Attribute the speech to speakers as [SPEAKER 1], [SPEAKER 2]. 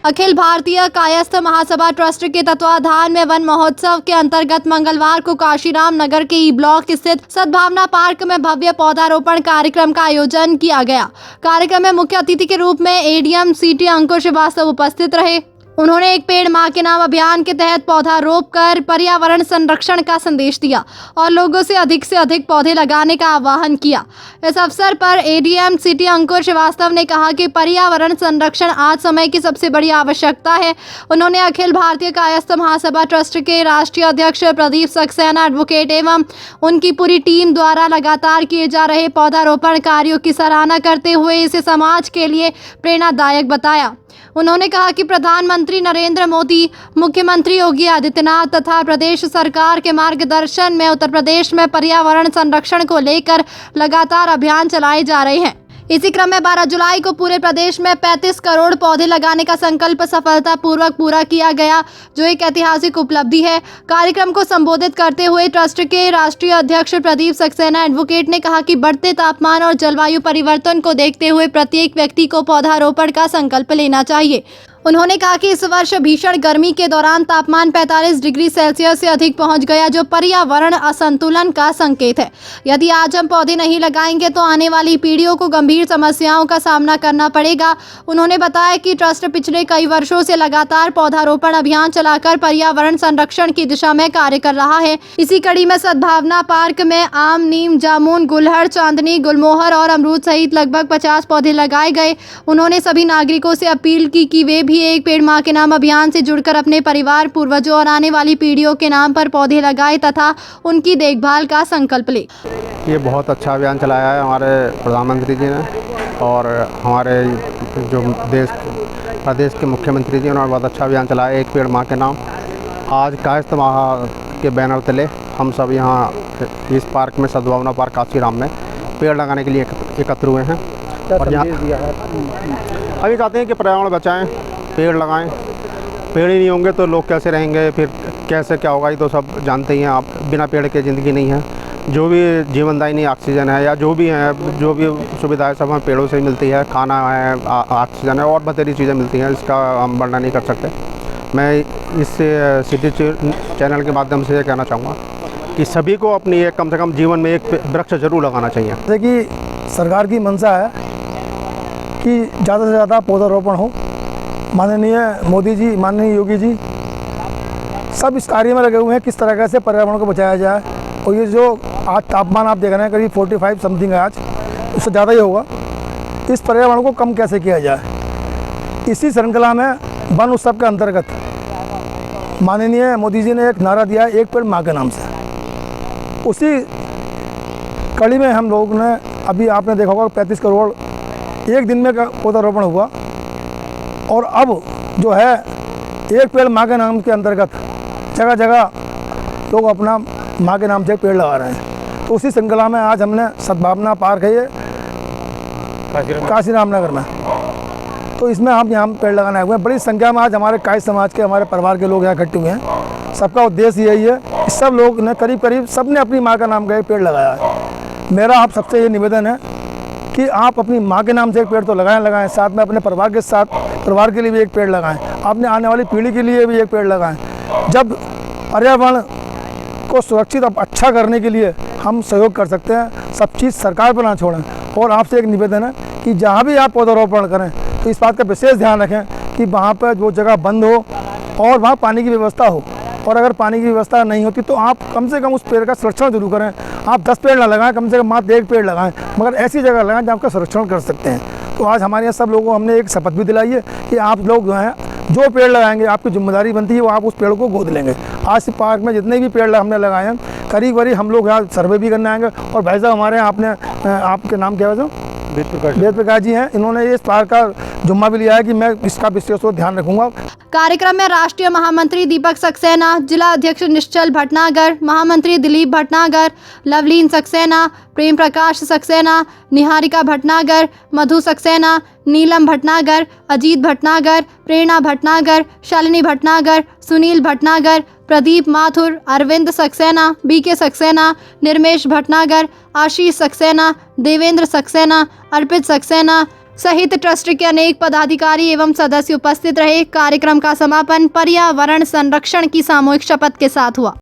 [SPEAKER 1] अखिल भारतीय कायस्थ महासभा trust के तत्वाधान में वन महोत्सव के अंतर्गत मंगलवार को काशीराम नगर के ई ब्लॉक स्थित सद्भावना पार्क में भव्य पौधारोपण कार्यक्रम का आयोजन किया गया। कार्यक्रम में मुख्य अतिथि के रूप में एडीएम सिटी अंकुर श्रीवास्तव उपस्थित रहे। उन्होंने एक पेड़ मां के नाम अभियान के तहत पौधा रोप कर पर्यावरण संरक्षण का संदेश दिया और लोगों से अधिक पौधे लगाने का आह्वान किया। इस अवसर पर एडीएम सिटी अंकुर श्रीवास्तव ने कहा कि पर्यावरण संरक्षण आज समय की सबसे बड़ी आवश्यकता है। उन्होंने अखिल भारतीय कायस्थ महासभा ट्रस्ट के राष्ट्रीय अध्यक्ष प्रदीप सक्सेना एडवोकेट एवं उनकी पूरी टीम द्वारा लगातार किए जा रहे पौधारोपण कार्यों की सराहना करते हुए इसे समाज के लिए प्रेरणादायक बताया। उन्होंने कहा कि प्रधानमंत्री नरेंद्र मोदी, मुख्यमंत्री योगी आदित्यनाथ तथा प्रदेश सरकार के मार्गदर्शन में उत्तर प्रदेश में पर्यावरण संरक्षण को लेकर लगातार अभियान चलाए जा रहे हैं। इसी क्रम में 12 जुलाई को पूरे प्रदेश में 35 करोड़ पौधे लगाने का संकल्प सफलतापूर्वक पूरा किया गया, जो एक ऐतिहासिक उपलब्धि है। कार्यक्रम को संबोधित करते हुए ट्रस्ट के राष्ट्रीय अध्यक्ष प्रदीप सक्सेना एडवोकेट ने कहा कि बढ़ते तापमान और जलवायु परिवर्तन को देखते हुए प्रत्येक व्यक्ति को पौधारोपण का संकल्प लेना चाहिए। उन्होंने कहा कि इस वर्ष भीषण गर्मी के दौरान तापमान 45 डिग्री सेल्सियस से अधिक पहुंच गया, जो पर्यावरण असंतुलन का संकेत है। यदि आज हम पौधे नहीं लगाएंगे तो आने वाली पीढ़ियों को गंभीर समस्याओं का सामना करना पड़ेगा। उन्होंने बताया कि ट्रस्ट पिछले कई वर्षों से लगातार पौधारोपण अभियान चलाकर पर्यावरण संरक्षण की दिशा में कार्य कर रहा है। इसी कड़ी में सद्भावना पार्क में आम, नीम, जामुन, गुलहड़, चांदनी, गुलमोहर और अमरूद सहित लगभग 50 पौधे लगाए गए। उन्होंने सभी नागरिकों से अपील की कि वे भी एक पेड़ मां के नाम अभियान से जुड़कर अपने परिवार, पूर्वजों और आने वाली पीढ़ियों के नाम पर पौधे लगाएं तथा उनकी देखभाल का संकल्प लें।
[SPEAKER 2] ये बहुत अच्छा अभियान चलाया है हमारे प्रधानमंत्री जी ने और हमारे जो प्रदेश के मुख्यमंत्री जी ने बहुत अच्छा अभियान चलाया, एक पेड़ मां के नाम। आज कायस्थ माह के बैनर तले हम सब यहाँ इस पार्क में, सद्भावना पार्क काशीराम में, पेड़ लगाने के लिए एकत्र हुए हैं। और यहाँ अभी चाहते हैं कि पर्यावरण बचाएं, पेड़ लगाएं। पेड़ ही नहीं होंगे तो लोग कैसे रहेंगे, फिर कैसे क्या होगा, ये तो सब जानते ही हैं आप। बिना पेड़ के ज़िंदगी नहीं है। जो भी जीवनदायिनी ऑक्सीजन है या जो भी है, जो भी सुविधाएं सब हमें पेड़ों से ही मिलती है। खाना है, ऑक्सीजन है और बथेरी चीज़ें मिलती हैं, इसका हम वर्णन नहीं कर सकते। मैं इस सिटी चैनल के माध्यम से ये कहना चाहूँगा कि सभी को अपनी एक, कम से कम जीवन में एक वृक्ष जरूर लगाना चाहिए।
[SPEAKER 3] जैसे कि सरकार की मंशा है कि ज़्यादा से ज़्यादा पौधारोपण हो। माननीय मोदी जी, माननीय योगी जी सब इस कार्य में लगे हुए हैं, किस तरह से पर्यावरण को बचाया जाए। और ये जो आज तापमान आप देख रहे हैं करीब 45 समथिंग है आज, उससे ज़्यादा ही होगा। इस पर्यावरण को कम कैसे किया जाए, इसी श्रृंखला में वन उत्सव के अंतर्गत माननीय मोदी जी ने एक नारा दिया है, एक पेड़ मां के नाम से। उसी कड़ी में हम लोग ने, अभी आपने देखा होगा 35 करोड़ एक दिन में पौधारोपण हुआ। और अब जो है एक पेड़ मां के नाम के अंतर्गत जगह जगह लोग अपना मां के नाम से पेड़ लगा रहे हैं। तो उसी श्रृंखला में आज हमने सद्भावना पार्क है ये काशीराम नगर में, तो इसमें हम यहाँ पेड़ लगाने हुए हैं। बड़ी संख्या में आज हमारे कायस्थ समाज के, हमारे परिवार के लोग यहाँ इकट्ठे हुए हैं। सबका उद्देश्य यही है, सब लोग ने करीब सब ने अपनी माँ का नाम का एक पेड़ लगाया है। मेरा आप सबसे ये निवेदन है कि आप अपनी माँ के नाम से एक पेड़ तो लगाएं, साथ में अपने परिवार के साथ, परिवार के लिए भी एक पेड़ लगाएं, अपने आने वाली पीढ़ी के लिए भी एक पेड़ लगाएं। जब पर्यावरण को सुरक्षित और अच्छा करने के लिए हम सहयोग कर सकते हैं, सब चीज़ सरकार पर ना छोड़ें। और आपसे एक निवेदन है कि जहाँ भी आप पौधारोपण करें तो इस बात का विशेष ध्यान रखें कि वहाँ पर वो जगह बंद हो और वहाँ पानी की व्यवस्था हो। और अगर पानी की व्यवस्था नहीं होती तो आप कम से कम उस पेड़ का संरक्षण जरूर करें। आप 10 पेड़ ना लगाएं, कम से कम मात्र 1 पेड़ लगाएं, मगर ऐसी जगह लगाएं जहाँ आपका संरक्षण कर सकते हैं। तो आज हमारे यहाँ सब लोगों को हमने एक शपथ भी दिलाई है कि आप लोग जो हैं, जो पेड़ लगाएंगे आपकी जिम्मेदारी बनती है वो आप उस पेड़ को गोद लेंगे। आज से पार्क में जितने भी पेड़ हमने लगाए हैं, करीब हम लोग यहाँ सर्वे भी करने आएंगे। और भाई साहब हमारे यहाँ आपके नाम क्या है? वेद प्रकाश जी हैं। इन्होंने इस पार्क का जुम्मा भी लिया है कि मैं इसका विशेष ध्यान रखूंगा।
[SPEAKER 1] कार्यक्रम में राष्ट्रीय महामंत्री दीपक सक्सेना, जिला अध्यक्ष निश्चल भटनागर, महामंत्री दिलीप भटनागर, लवलीन सक्सेना, प्रेम प्रकाश सक्सेना, निहारिका भटनागर, मधु सक्सेना, नीलम भटनागर, अजीत भटनागर, प्रेरणा भटनागर, शालिनी भटनागर, सुनील भटनागर, प्रदीप माथुर, अरविंद सक्सेना, बीके सक्सेना, निर्मेश भटनागर, आशीष सक्सेना, देवेंद्र सक्सेना, अर्पित सक्सेना, सहित ट्रस्ट के अनेक पदाधिकारी एवं सदस्य उपस्थित रहे। कार्यक्रम का समापन पर्यावरण संरक्षण की सामूहिक शपथ के साथ हुआ।